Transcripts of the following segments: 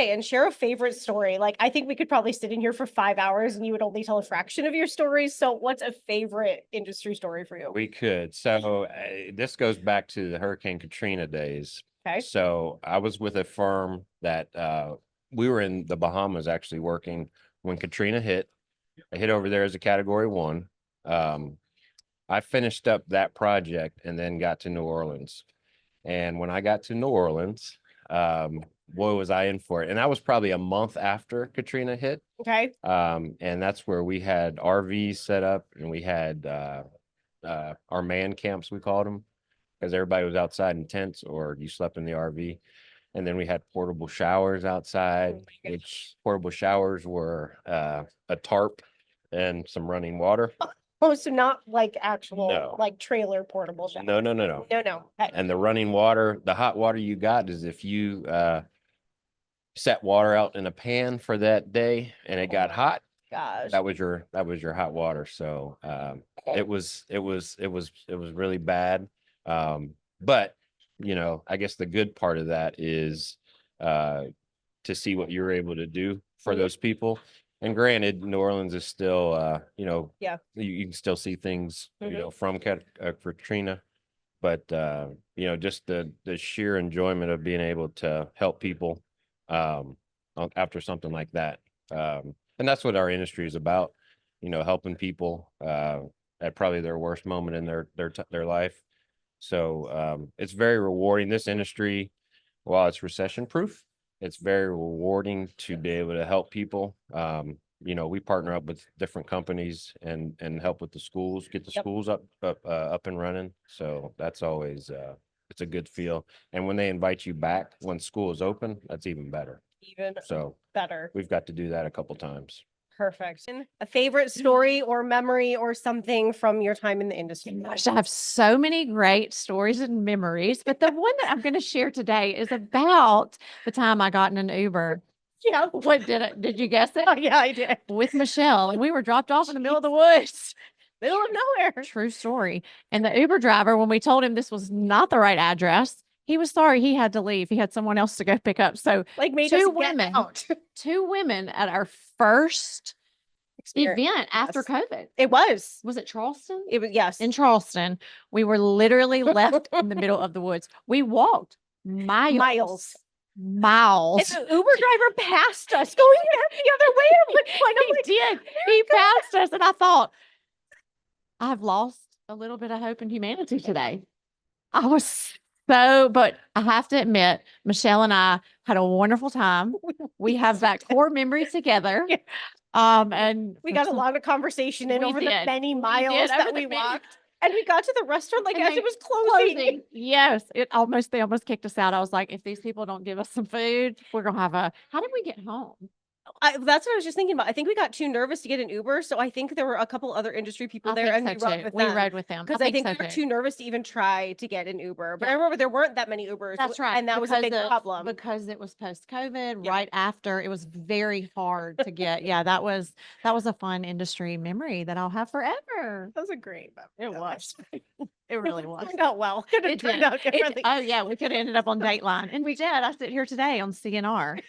Okay, and share a favorite story. Like, I think we could probably sit in here for 5 hours and you would only tell a fraction of your stories. So, what's a favorite industry story for you? We could. So this goes back to the Hurricane Katrina days. Okay. So I was with a firm that we were in the Bahamas actually working when Katrina hit. I hit over there as a category 1. I finished up that project and then got to New Orleans. And when I got to New Orleans, boy, was I in for it. And that was probably a month after Katrina hit. Okay. And that's where we had RVs set up and we had our man camps, we called them, because everybody was outside in tents or you slept in the RV. And then we had portable showers outside, which portable showers were a tarp and some running water. Oh, so not like actual, No. like trailer portable shower. No. No. Okay. And the running water, the hot water you got is if you set water out in a pan for that day and it got hot, Gosh. that was your hot water. So it was really bad. But I guess the good part of that is to see what you're able to do for those people. And granted, New Orleans is still Yeah. you can still see things from Katrina, but just the sheer enjoyment of being able to help people after something like that. And that's what our industry is about, helping people at probably their worst moment in their life. So it's very rewarding. This industry, while it's recession proof, it's very rewarding to be able to help people. We partner up with different companies and help with the schools, get the schools up and running. So that's always it's a good feel. And when they invite you back when school is open, that's even better. Even So better. we've got to do that a couple times. Perfect. And a favorite story or memory or something from your time in the industry? Gosh, I have so many great stories and memories, but the one that I'm going to share today is about the time I got in an Uber. Yeah. What did you guess it? Oh, yeah, I did. With Michelle, and we were dropped off in the middle of the woods. Middle of nowhere. True story. And the Uber driver, when we told him this was not the right address, he was sorry he had to leave. He had someone else to go pick up. So Like made two us get women, out. two women at our first event after Yes. COVID. It was. Was it Charleston? It was, yes. In Charleston. We were literally left in the middle of the woods. We walked miles. And the Uber driver passed us going the other way. I'm like, He did. He passed us, and I thought, I've lost a little bit of hope in humanity today. But I have to admit, Michelle and I had a wonderful time. We have that core memory together. Yeah. And we got a lot of conversation in We over the did. many We miles did, over that the we many- walked. And we got to the restaurant like And as they it was closing. Yes, they almost kicked us out. I was like, if these people don't give us some food, we're gonna have how did we get home? That's what I was just thinking about. I think we got too nervous to get an Uber, so I think there were a couple other industry people there, and we rode with We them. rode with them Because I think we were too nervous to even try to get an Uber. But I remember there weren't that many Ubers. That's right. And that was a big problem. Because it was post-COVID, Yeah. right after, it was very hard to get. Yeah, that was a fun industry memory that I'll have forever. That was a great memory. It was. It really was. Turned out well. Could have It turned did. out differently. Oh yeah, we could have ended up on Dateline, and we did. I sit here today on CNR.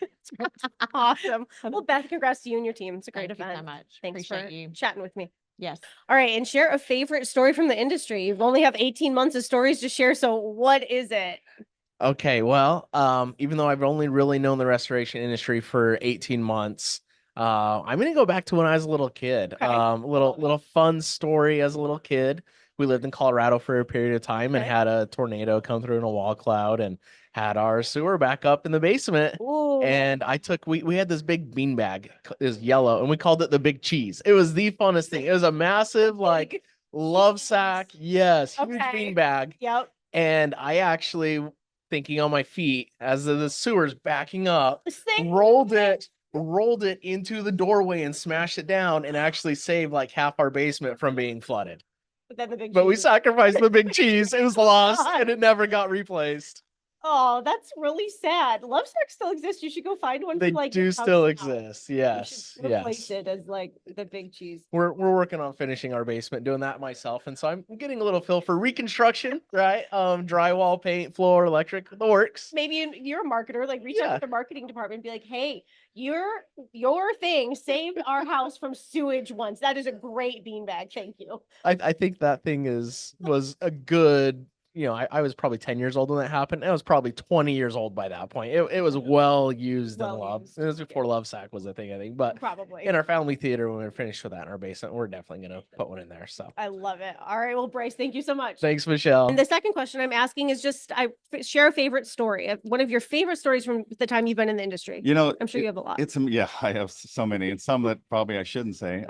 Awesome. Well, Beth, congrats to you and your team. It's a great Thank you event. so much. Thanks Appreciate for you. chatting with me. Yes. All right, and share a favorite story from the industry. You only have 18 months of stories to share, so what is it? Okay, well, even though I've only really known the restoration industry for 18 months, I'm gonna go back to when I was a little kid. Okay. Little fun story as a little kid. We lived in Colorado for a period of time and Okay. had a tornado come through in a wall cloud and had our sewer back up in the basement. Ooh. And we had this big bean bag, it was yellow, and we called it the Big Cheese. It was the funnest thing. It was a massive like love sack. Yes, huge Okay. bean bag. Yep. And I actually, thinking on my feet as the sewer's backing up, This thing. rolled it into the doorway and smashed it down and actually saved like half our basement from being flooded. But then the big But we cheese. sacrificed the Big Cheese. It was lost God. and it never got replaced. Oh, that's really sad. Lovesac still exists. You should go find one. They for, like, do your still house now. exist. You Yes. should replace Yes. it as like the big cheese. We're working on finishing our basement, doing that myself. And so I'm getting a little feel for reconstruction, right? Drywall, paint, floor, electric, the works. Maybe you're a marketer, like reach out Yeah. to the marketing department and be like, hey, your thing saved our house from sewage once. That is a great beanbag. Thank you. I think that thing was a good, I was probably 10 years old when that happened. I was probably 20 years old by that point. It was well used and Well loved. used, It was yeah. before Lovesac was a thing, I think. But Probably. in our family theater, when we're finished with that in our basement, we're definitely gonna put one in there. So I love it. All right. Well, Bryce, thank you so much. thanks, Michelle. And the second question I'm asking is just share a favorite story, one of your favorite stories from the time you've been in the industry. You know, I'm sure you have a lot. yeah, I have so many, and some that probably I shouldn't say.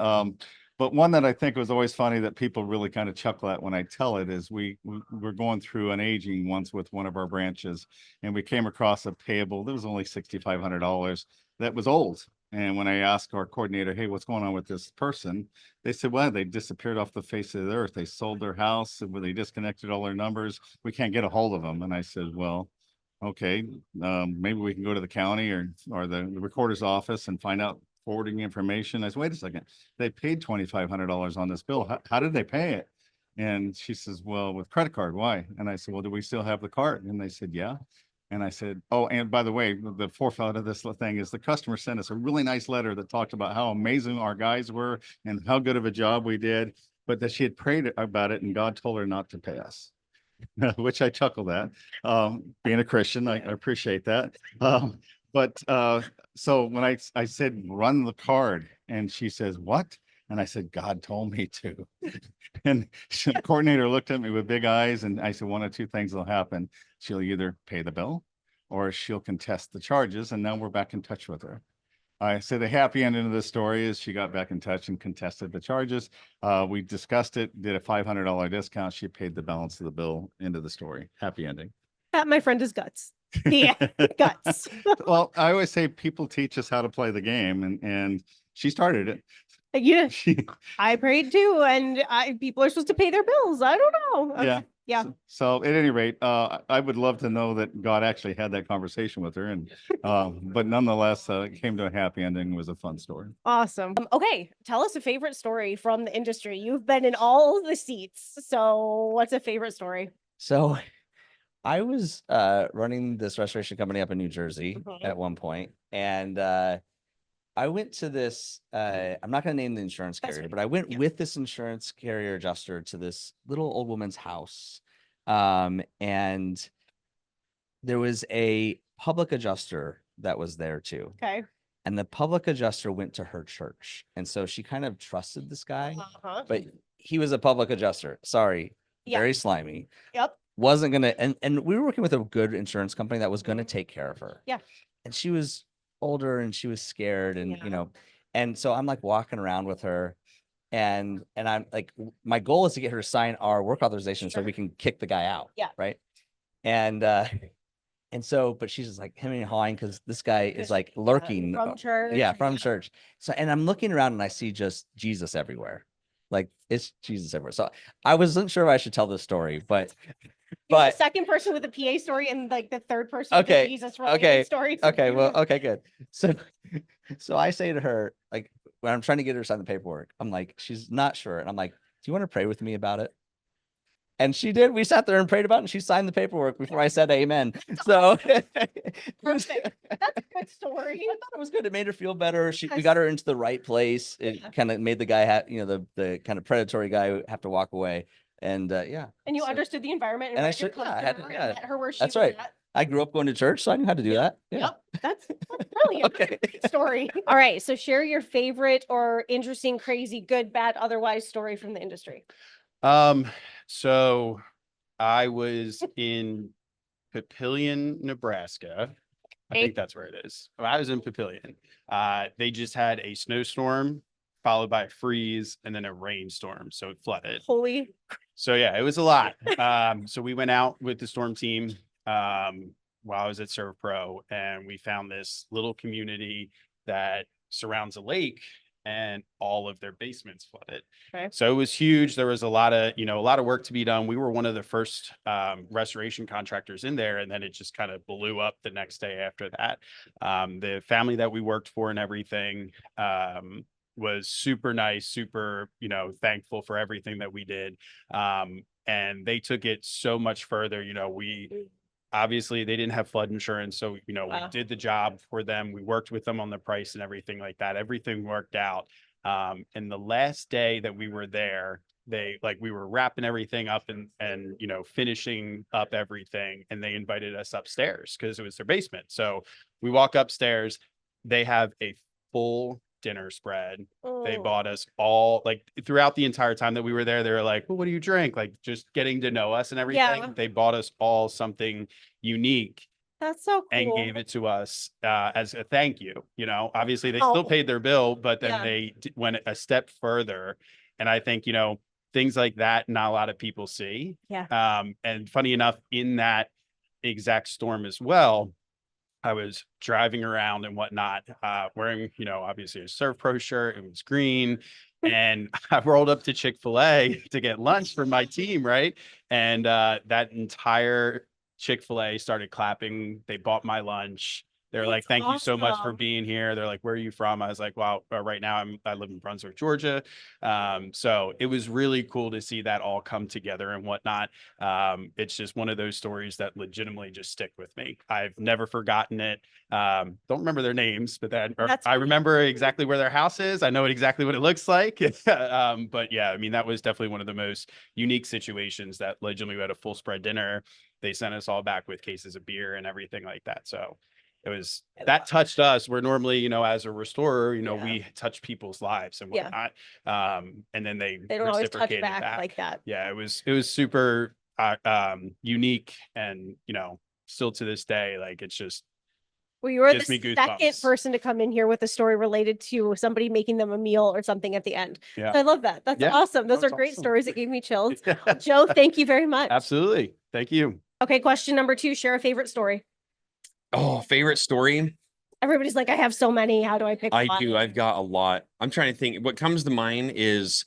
But one that I think was always funny that people really kind of chuckle at when I tell it is we were going through an aging once with one of our branches, and we came across a payable that was only $6,500 that was old. And when I asked our coordinator, hey, what's going on with this person? They said, well, they disappeared off the face of the earth. They sold their house, and they disconnected all their numbers. We can't get a hold of them. And I said, well, okay, maybe we can go to the county or the recorder's office and find out forwarding information. I said, wait a second, they paid $2,500 on this bill. How did they pay it? And she says, well, with credit card. Why? And I said, well, do we still have the card? And they said, yeah. And I said, oh, and by the way, the forethought of this thing is the customer sent us a really nice letter that talked about how amazing our guys were and how good of a job we did, but that she had prayed about it and God told her not to pay us. Which I chuckled at. Being a Christian, I appreciate that. So when I said, run the card, and she says, what? And I said, God told me to. And the coordinator looked at me with big eyes, and I said, one of two things will happen. She'll either pay the bill or she'll contest the charges. And now we're back in touch with her. I say the happy ending of the story is she got back in touch and contested the charges. We discussed it, did a $500 discount. She paid the balance of the bill into the story. Happy ending. That, my friend, is guts. Yeah, guts. Well, I always say people teach us how to play the game, and she started it. Yeah, She, I prayed too, and people are supposed to pay their bills. I don't know. yeah. Yeah. So at any rate, I would love to know that God actually had that conversation with her, and but nonetheless, it came to a happy ending. It was a fun story. Awesome. Okay, tell us a favorite story from the industry. You've been in all the seats, so what's a favorite story? So I was running this restoration company up in New Jersey Mhm. at one point, and I went to this, I'm not going to name the insurance That's carrier, fine. but I went Yeah. with this insurance carrier adjuster to this little old woman's house. And there was a public adjuster that was there too. Okay. And the public adjuster went to her church. And so she kind of trusted this guy, Uh-huh. but he was a public adjuster. Sorry, Yeah. very slimy. Yep. Wasn't gonna, and we were working with a good insurance company that was gonna Mhm. take care of her. Yeah. And she was older and she was scared, and Yeah. and so I'm like walking around with her, and I'm like, my goal is to get her to sign our work authorization so Sure. we can kick the guy out. Yeah. Right. And so, but she's just like hemming and hawing because this guy is like lurking. From church. Yeah, from church. So, and I'm looking around and I see just Jesus everywhere. Like it's Jesus everywhere. So I wasn't sure if I should tell this story, but You're the but second person with a PA story and like the third person with a Okay, Jesus related okay, story. so okay, you- well, okay, good. So I say to her, like, when I'm trying to get her to sign the paperwork, I'm like, she's not sure. And I'm like, do you want to pray with me about it? And she did. We sat there and prayed about it, and she signed the paperwork before I said amen. So Perfect. That's a good story. I thought it was good. It made her feel better. We Yes. got her into the right place. It Yeah. kind of made the guy have, the kind of predatory guy have to walk away. And yeah. And you so understood the environment and And I read your should- yeah, I culture had- and yeah, met her where she that's was right. at. I grew up going to church, so I knew how to do that. Yeah. Yep. That's brilliant. Okay. Story. All right. So share your favorite or interesting, crazy, good, bad, otherwise story from the industry. So I was in Papillion, Nebraska. I Hey. think that's where it is. I was in Papillion. They just had a snowstorm followed by a freeze and then a rainstorm. So it flooded. Holy. So yeah, it was a lot. So we went out with the storm team while I was at Serve Pro, and we found this little community that surrounds a lake, and all of their basements flooded. Okay. So it was huge. There was a lot of work to be done. We were one of the first restoration contractors in there, and then it just kind of blew up the next day after that. The family that we worked for and everything was super nice, super, thankful for everything that we did. And they took it so much further. Obviously they didn't have flood insurance. So, we did the job for them. We worked with them on the price and everything like that. Everything worked out. And the last day that we were there, we were wrapping everything up and finishing up everything. And they invited us upstairs because it was their basement. So we walk upstairs, they have a full dinner spread. They Oh. bought us all, throughout the entire time that we were there. They were like, well, what do you drink? Just getting to know us and everything. Yeah. They bought us all something unique That's so and cool. gave it to us as a thank you. Obviously they still Oh. paid their bill, but then Yeah. they went a step further. And I think, things like that, not a lot of people see. Yeah. And funny enough, in that exact storm as well, I was driving around and whatnot, wearing, obviously a Serve Pro shirt. It was green. And I rolled up to Chick-fil-A to get lunch for my team, right? And that entire Chick-fil-A started clapping. They bought my lunch. They're like, That's thank you so much for awesome. being here. They're like, where are you from? I was like, wow, right now I live in Brunswick, Georgia. So it was really cool to see that all come together and whatnot. It's just one of those stories that legitimately just stick with me. I've never forgotten it. Don't remember their names, but That's I fine. remember exactly where their house is. I know exactly what it looks like. But yeah, I mean, that was definitely one of the most unique situations that legitimately we had a full spread dinner. They sent us all back with cases of beer and everything like that. So that touched us. We're normally, as a restorer, Yeah. we touch people's lives and Yeah. whatnot. And then they They don't always touch reciprocated back like that. Yeah, it was super unique, and still to this day, it's just Well, you were gives the me second goosebumps. person to come in here with a story related to somebody making them a meal or something at the end. Yeah. I love that. That's Yeah, awesome. Those are that's great awesome. stories that gave me chills. Joe, thank you very much. Absolutely. Thank you. Okay, question number 2, share a favorite story. Oh, favorite story? Everybody's like, I have so many. How do I pick I one? do. I've got a lot. I'm trying to think. What comes to mind is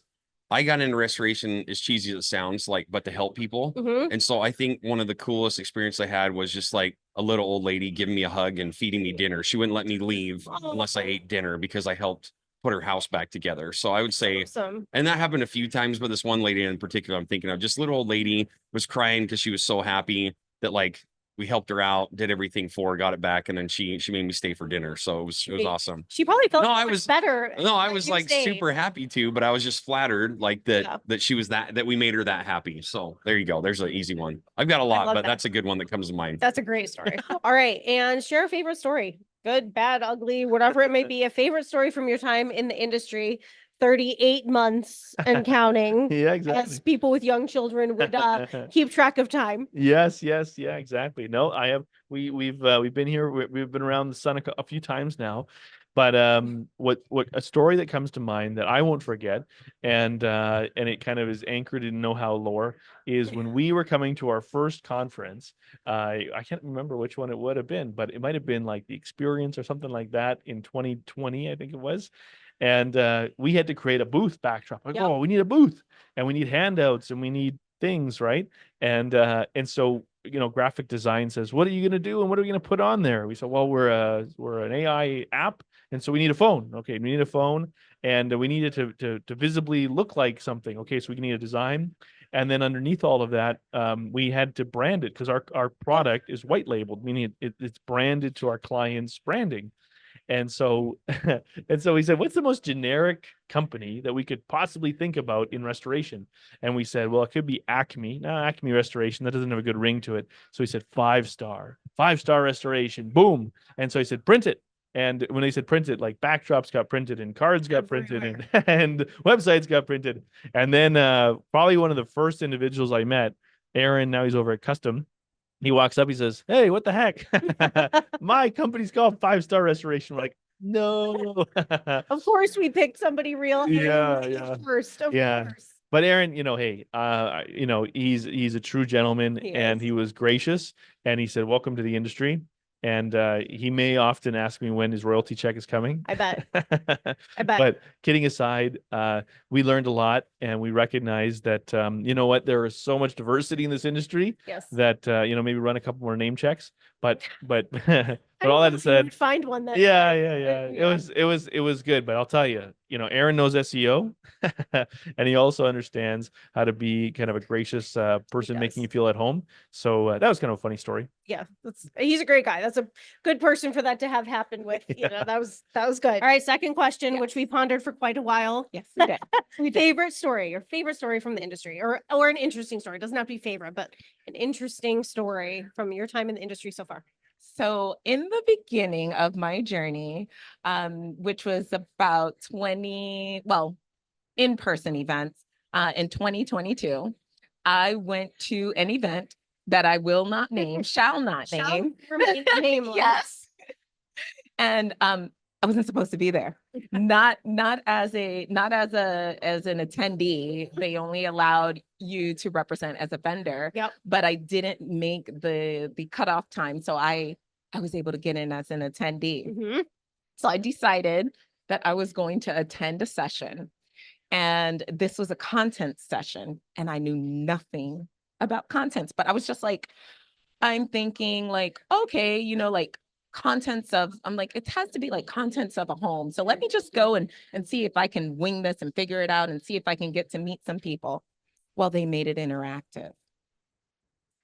I got into restoration, as cheesy as it sounds, but to help people. Mhm. And so I think one of the coolest experience I had was just a little old lady giving me a hug and feeding me dinner. She wouldn't let me leave unless I ate dinner because I helped put her house back together. So I would say, Awesome. and that happened a few times, but this one lady in particular, I'm thinking of, just little old lady was crying because she was so happy that we helped her out, did everything for her, got it back, and then she made me stay for dinner. So it was Sweet. awesome. She probably felt No, so I much was- better. No, I that was you stayed. super happy to, but I was just flattered Yeah. that she was that we made her that happy. So there you go. There's an easy one. I've got a lot, love but that. that's a good one that comes to mind. That's a great story. All right. And share a favorite story. Good, bad, ugly, whatever it may be. A favorite story from your time in the industry. 38 months and counting. Yeah, As exactly. people with young children would keep track of time. Yes, yes, yeah, exactly. No, I have. We've been here. We've been around the sun a few times now, but what a story that comes to mind that I won't forget, and it kind of is anchored in know-how lore, is when we were coming to our first conference. I can't remember which one it would have been, but it might have been the Experience or something like that in 2020, I think it was. And we had to create a booth backdrop. Yep. Oh, we need a booth, and we need handouts, and we need things, right? And so graphic design says, what are you going to do and what are we going to put on there? We said, well, we're an AI app, and so we need a phone. Okay, we need a phone, and we need it to visibly look like something. Okay, so we need a design, and then underneath all of that, we had to brand it because our product is white labeled, meaning it's branded to our clients' branding. And so, we said, what's the most generic company that we could possibly think about in restoration? And we said, well, it could be Acme. No, Acme Restoration, that doesn't have a good ring to it. So we said 5-star restoration. Boom. And so he said, print it. And when they said print it, backdrops got printed and cards got printed and websites got printed. And then probably one of the first individuals I met, Aaron, now he's over at Custom. He walks up, he says, hey, what the heck? My company's called 5-star Restoration. We're like, no. Of course, we picked somebody real. Yeah, Aaron yeah. First, of Yeah. course. But Aaron, hey, he's a true gentleman, He and is. he was gracious, and he said, welcome to the industry. and he may often ask me when his royalty check is coming. I bet. I bet. But kidding aside, we learned a lot, and we recognized that you know what, there is so much diversity in this industry Yes. that you know, maybe run a couple more name checks. But but I but all don't that know if you said, would find one that. yeah, that- yeah. yeah. It was good. But I'll tell you, you know, Aaron knows SEO, and he also understands how to be kind of a gracious person, making does. you feel at home. So that was kind of a funny story. Yeah, he's a great guy. That's a good person for that to have happened with. You know, that was good. All right, second question, which we pondered for quite a while. Yes, we did. We did. Favorite story, your favorite story from the industry, or an interesting story. It doesn't have to be favorite, but an interesting story from your time in the industry so far. So in the beginning of my journey, which was about 20, in-person events, in 2022, I went to an event that I will not name, shall not Shall name. remain nameless. Yes. And I wasn't supposed to be there. Not as an attendee. They only allowed you to represent as a vendor. Yep. But I didn't make the cutoff time. So I was able to get in as an attendee. Mhm. So I decided that I was going to attend a session. And this was a content session. And I knew nothing about contents, but I was just like, I'm thinking like, okay, you know, like I'm like, it has to be like contents of a home. So let me just go and see if I can wing this and figure it out and see if I can get to meet some people. Well, they made it interactive.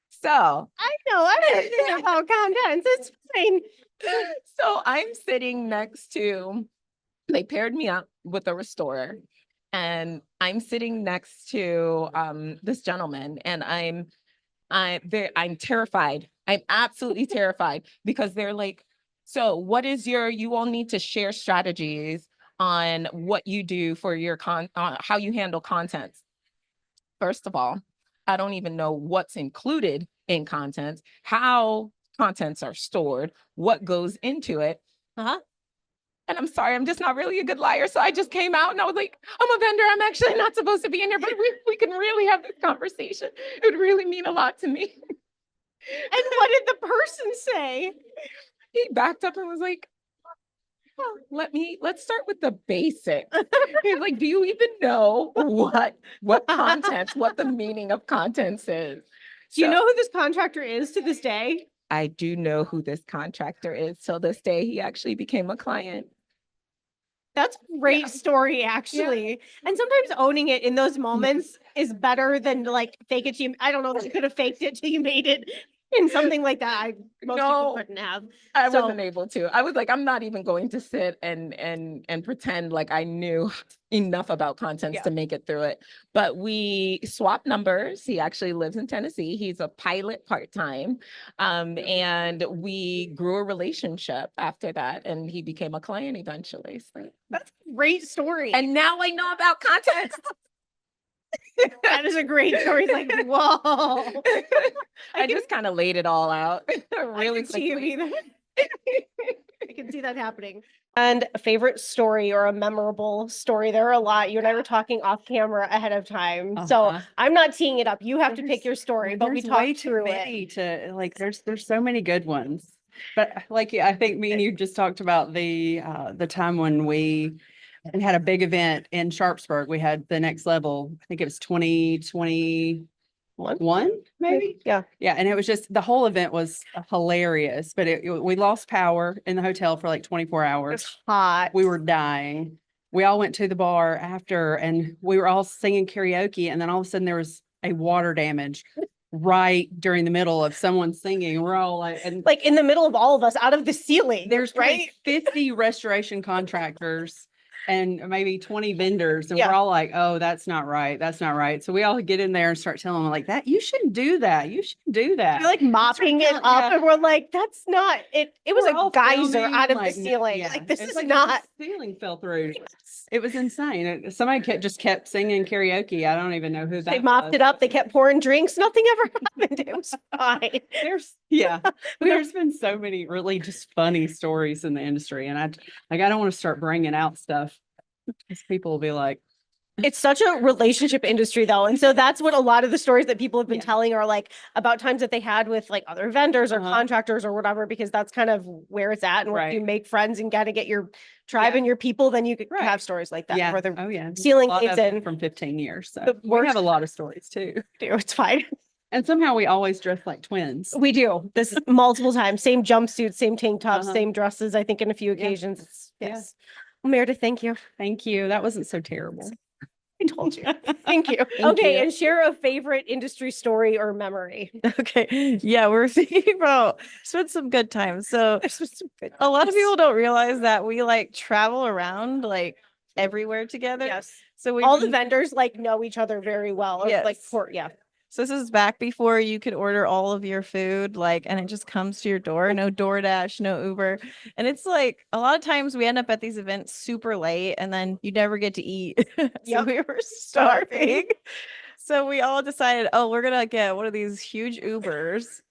So I know everything about contents. It's fine. so I'm sitting next to, they paired me up with a restorer, and I'm sitting next to this gentleman, and I'm terrified. I'm absolutely terrified because they're like, so what is you all need to share strategies on what you do for your how you handle contents. First of all, I don't even know what's included in contents, how contents are stored, what goes into it. Uh-huh. And I'm sorry, I'm just not really a good liar. So I just came out and I was like, I'm a vendor. I'm actually not supposed to be in here, but we can really have this conversation. It would really mean a lot to me. And what did the person say? He backed up and was like, oh, let's start with the basics. He's like, do you even know what contents, what the meaning of contents is? Do you So- know who this contractor is to this day? I do know who this contractor is. Till this day, he actually became a client. That's a great story, actually. And sometimes owning it in those moments is better than like fake it. I don't know that you could have faked it till you made it in something like that. Most people No. couldn't have. I So- wasn't able to. I was like, I'm not even going to sit and pretend like I knew enough about contents Yeah. to make it through it. But we swapped numbers. He actually lives in Tennessee. He's a pilot part-time. And we grew a relationship after that, and he became a client eventually. So. That's a great story. And now I know about contents. that is a great story. It's like, whoa. I just kind of laid it all out really I can see you quickly. either. I can see that happening. And a favorite story or a memorable story. There are a lot. You and I were talking off camera ahead of time. So Uh-huh. I'm not teeing it up. You have to pick There's- your story, Well, but we there's way talked too through it. many to like there's so many good ones. But like I think me and you just talked about the time when we had a big event in Sharpsburg. We had the next level. I think it was 2021, maybe. Yeah. Yeah, and it was just the whole event was hilarious, but we lost power in the hotel for like 24 hours. It's hot. We were dying. We all went to the bar after and we were all singing karaoke, and then all of a sudden there was a water damage right during the middle of someone singing. We're all like, and like in the middle of all of us out of the ceiling. there's right. right 50 restoration contractors and maybe 20 vendors, and Yeah. we're all like, oh, that's not right. That's not right. So we all get in there and start telling them like that. You shouldn't do that. You shouldn't do that. We're like mopping it Yeah. up and we're like, that's not it. It was We're a all geyser filming, out of like, the ceiling. yeah, Like this it's is like not. the ceiling fell through. It was insane. Somebody just kept singing karaoke. I don't even know who that They mopped was. it up. They kept pouring drinks. Nothing ever happened. It was fine. Yeah, there's been so many really just funny stories in the industry, and I don't want to start bringing out stuff because people will be like, It's such a relationship industry though. And so that's what a lot of the stories that people have been Yeah. telling are like about times that they had with like other vendors or Uh-huh. contractors or whatever, because that's kind of where it's at. And when you Right. make friends and gotta get your tribe Yeah. and your people, then you could Right. have stories like that Yeah. where they're Oh, yeah. sealing A lot things of them in. from 15 years. So The we have worst- a lot of stories too. It's fine. And somehow we always dress like twins. We do this multiple times, same jumpsuits, same tank tops, Uh-huh. same dresses, I think in a few Yeah. occasions. It's, Yeah. yes. Well, Meredith, thank you. Thank you. That wasn't so terrible. I told you. Thank you. Thank Okay, you. and share a favorite industry story or memory. Okay. Yeah, we're thinking about spent some good times. So This was some good a lot of times. people don't realize that we like travel around like everywhere together. Yes. So we All the vendors like know each other very well. Or, like, Yes. yeah. So this is back before you could order all of your food, like, and it just comes to your door. No DoorDash, no Uber. And it's like a lot of times we end up at these events super late and then you never get to eat. So Yep. we were starving. So we all decided, oh, we're gonna get one of these huge Ubers.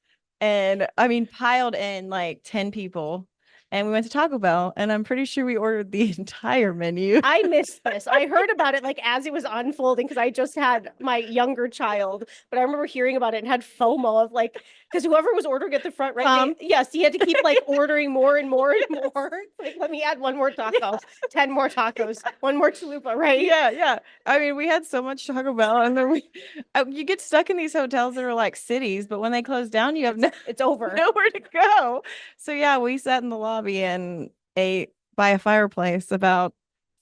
And I mean, piled in like 10 people. And we went to Taco Bell, and I'm pretty sure we ordered the entire menu. I missed this. I heard about it like as it was unfolding because I just had my younger child, but I remember hearing about it and had FOMO of like, because whoever was ordering at the front, right? Yes, he had to keep like ordering more and more and more. Like, let me add one more taco, 10 more tacos, one more chalupa, right? Yeah, yeah. I mean, we had so much Taco Bell, and then you get stuck in these hotels that are like cities, but when they close down, you have It's over. nowhere to go. So yeah, we sat in the lobby and ate by a fireplace about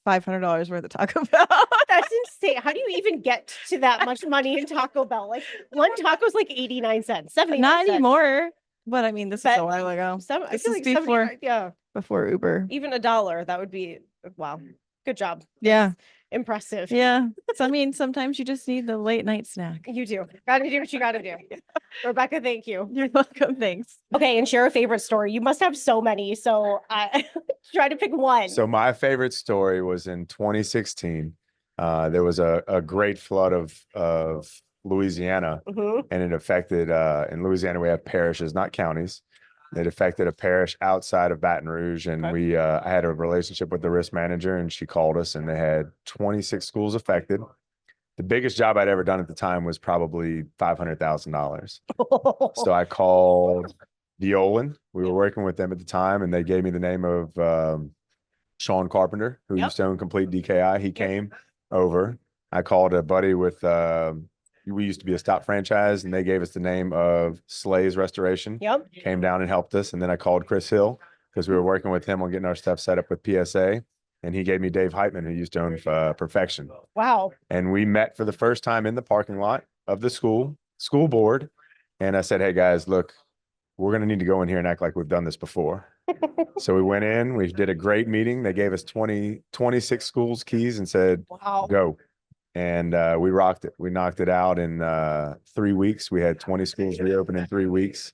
$500 worth of Taco Bell. That's insane. How do you even get to that much money in Taco Bell? Like one taco's like 89 cents, 79 Not cents. anymore. But I mean, this is But a while ago. I This feel is like before 79 yeah, before Uber. even $1, that would be wow. Good job. Yeah, Impressive. yeah. So I mean, sometimes you just need the late night snack. You do. Gotta do what you gotta do. Rebecca, thank you. You're welcome. Thanks. Okay, and share a favorite story. You must have so many. So I try to pick one. So my favorite story was in 2016. There was a great flood of Louisiana, Mhm. and it affected in Louisiana we have parishes, not counties. It affected a parish outside of Baton Rouge, and Okay. I had a relationship with the risk manager, and she called us, and they had 26 schools affected. The biggest job I'd ever done at the time was probably $500,000. So I called Deolin. We were working with them at the time, and they gave me the name of Sean Carpenter, who Yep. used to own Complete DKI. He came over. I called a buddy with we used to be a stop franchise, and they gave us the name of Slay's Restoration. Yep. Came down and helped us. And then I called Chris Hill because we were working with him on getting our stuff set up with PSA. And he gave me Dave Heitman, who used to own Perfection. Wow. And we met for the first time in the parking lot of the school board. And I said, hey guys, look, we're going to need to go in here and act like we've done this before. So we went in, we did a great meeting. They gave us 26 schools keys and said, Wow. go. And we rocked it. We knocked it out in 3 weeks. We had 20 schools reopen in 3 weeks.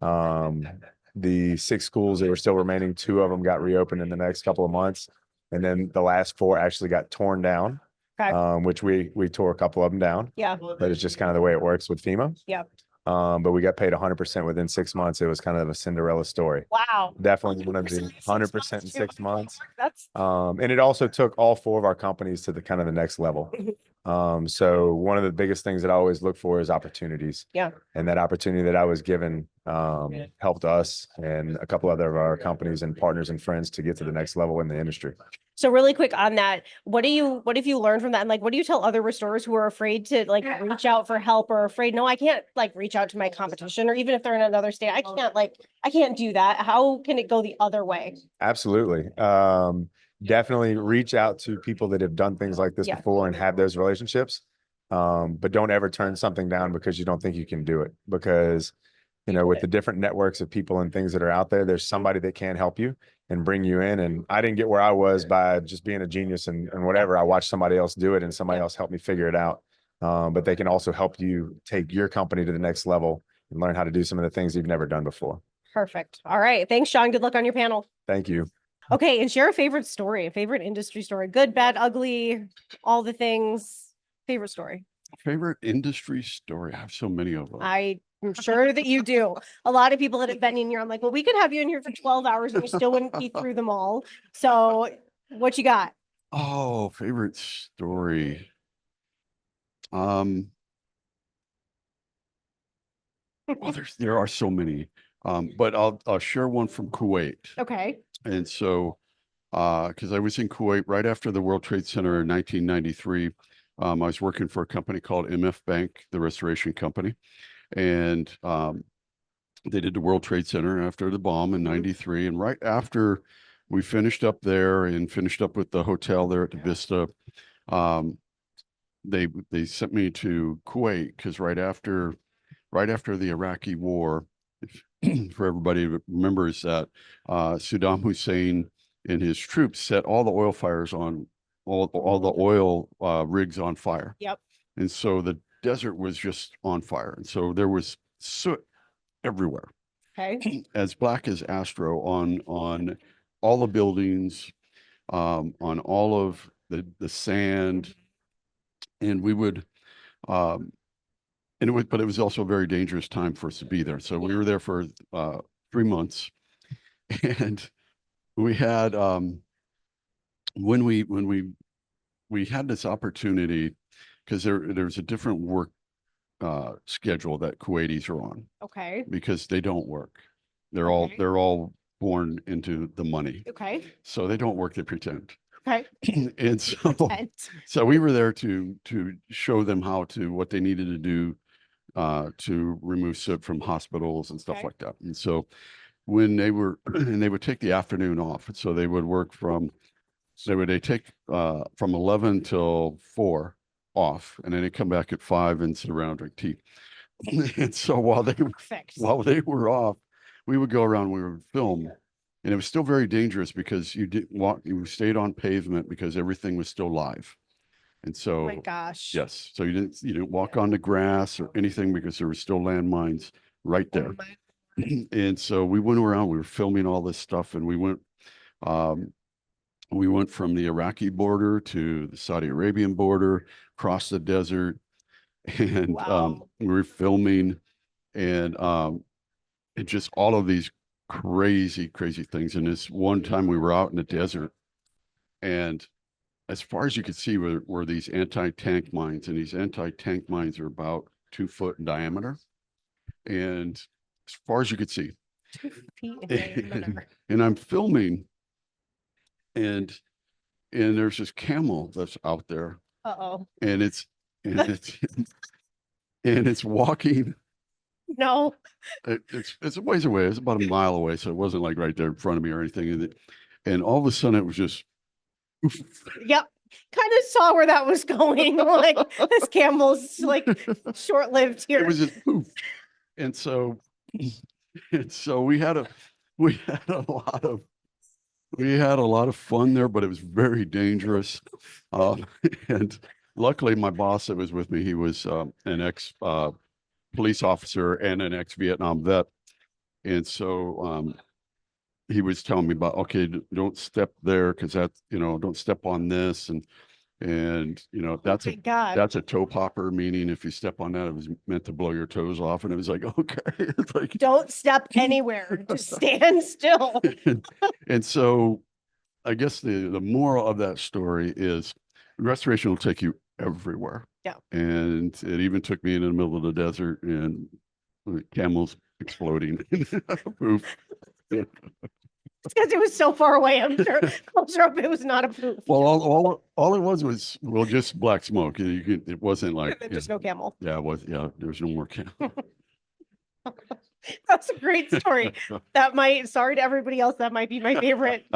The 6 schools that were still remaining, 2 of them got reopened in the next couple of months. And then the last 4 actually got torn down, Okay. which we tore a couple of them down. Yeah. But it's just kind of the way it works with FEMA. Yep. But we got paid 100% within 6 months. It was kind of a Cinderella story. Wow. Definitely one of the Actually, 100% in 6 6 months. That's And it also took all 4 of our companies to the kind of the next level. So one of the biggest things that I always look for is opportunities. Yeah. And that opportunity that I was given helped us and a couple other of our companies and partners and friends to get to the next level in the industry. so really quick on that. What have you learned from that? And like, what do you tell other restorers who are afraid to like reach out for help or afraid, no, I can't like reach out to my competition, or even if they're in another state, I can't do that. How can it go the other way? Absolutely. Definitely reach out to people that have done things like this Yeah. before and have those relationships. But don't ever turn something down because you don't think you can do it. Because, you know, with the different networks of people and things that are out there, there's somebody that can help you and bring you in. And I didn't get where I was by just being a genius and whatever. I watched somebody else do it and somebody else helped me figure it out. But they can also help you take your company to the next level and learn how to do some of the things you've never done before. Perfect. All right. Thanks, Sean. Good luck on your panel. Thank you. Okay. And share a favorite story, a favorite industry story, good, bad, ugly, all the things. Favorite story. Favorite industry story? I have so many of them. I'm sure that you do. A lot of people that have been in here, I'm like, well, we could have you in here for 12 hours and we still wouldn't be through them all. So what you got? Oh, favorite story. Um, well, there are so many. But I'll share one from Kuwait. Okay. And so, because I was in Kuwait right after the World Trade Center in 1993. I was working for a company called MF Bank, the restoration company. And they did the World Trade Center after the bomb in 93. And right after we finished up there and finished up with the hotel there at the Vista, um, they sent me to Kuwait because right after the Iraqi war, for everybody that remembers that Saddam Hussein and his troops set all the oil fires on all the oil rigs on fire. Yep. And so the desert was just on fire. And so there was soot everywhere, Okay. as black as Astro on all the buildings, on all of the sand. And we would, but it was also a very dangerous time for us to be there. So we were there for 3 months, and we had when we had this opportunity because there's a different work schedule that Kuwaitis are on Okay. because they don't work. Okay. They're all born into the money, Okay. so they don't work. They pretend. Okay. And so we were there to show them what they needed to do to remove soot from hospitals and stuff Okay. like that. And so when they would take the afternoon off. So they would work they take from 11 till 4 off, and then they come back at 5 and sit around and drink tea. And so Perfect. while they were off, we would go around, we would film. And it was still very dangerous because you stayed on pavement because everything was still live. And Oh so, my gosh. yes, so you didn't walk on the grass or anything because there were still landmines right Oh there. my- And so we went around, we were filming all this stuff, and we went from the Iraqi border to the Saudi Arabian border, across the desert, and Wow. we were filming, and it just all of these crazy things. And this one time we were out in the desert, and as far as you could see were these anti-tank mines, and these anti-tank mines are about 2 foot in diameter, and as far as you could see. 2 feet in diameter. And I'm filming, and there's this camel that's out there, Uh-oh. and it's and it's walking. No. It's a ways away. It's about a mile away, so it wasn't like right there in front of me or anything. And all of a sudden, it was just. Yep. Kind of saw where that was going. Like this camel's like short-lived here. It was just poof. And so we had a lot of fun there, but it was very dangerous. And luckily my boss that was with me, he was an ex police officer and an ex-Vietnam vet. And so he was telling me about, okay, don't step there because that's, don't step on this. And that's Oh my God. that's a toe popper, meaning if you step on that, it was meant to blow your toes off. And it was like, okay, it's like, Don't step anywhere. Just stand still. and so I guess the moral of that story is restoration will take you everywhere. Yeah. And it even took me in the middle of the desert and camels exploding. Poof. It's because it was so far away. I'm sure closer up it was not a poof. Well, all it was just black smoke. It wasn't like, There's no camel. there was no more camel. That's a great story. Sorry to everybody else, that might be my favorite,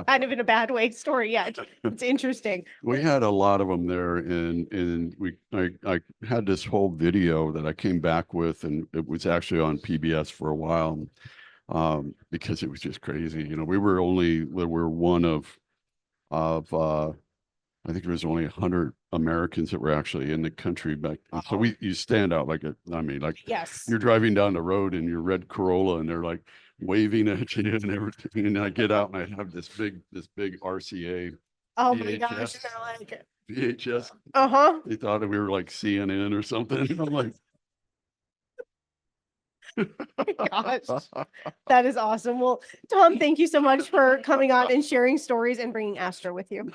kind of in a bad way story. Yeah, it's interesting. We had a lot of them there, and I had this whole video that I came back with, and it was actually on PBS for a while, because it was just crazy. We were one of I think there was only 100 Americans that were actually in the country back. So you stand out like Yes. you're driving down the road in your red Corolla, and they're like waving at you and everything. And I get out and I have this big RCA Oh my VHS. gosh. They're like, VHS. uh-huh. They thought that we were like CNN or something. I'm like, Gosh, that is awesome. Well, Tom, thank you so much for coming on and sharing stories and bringing Astro with you.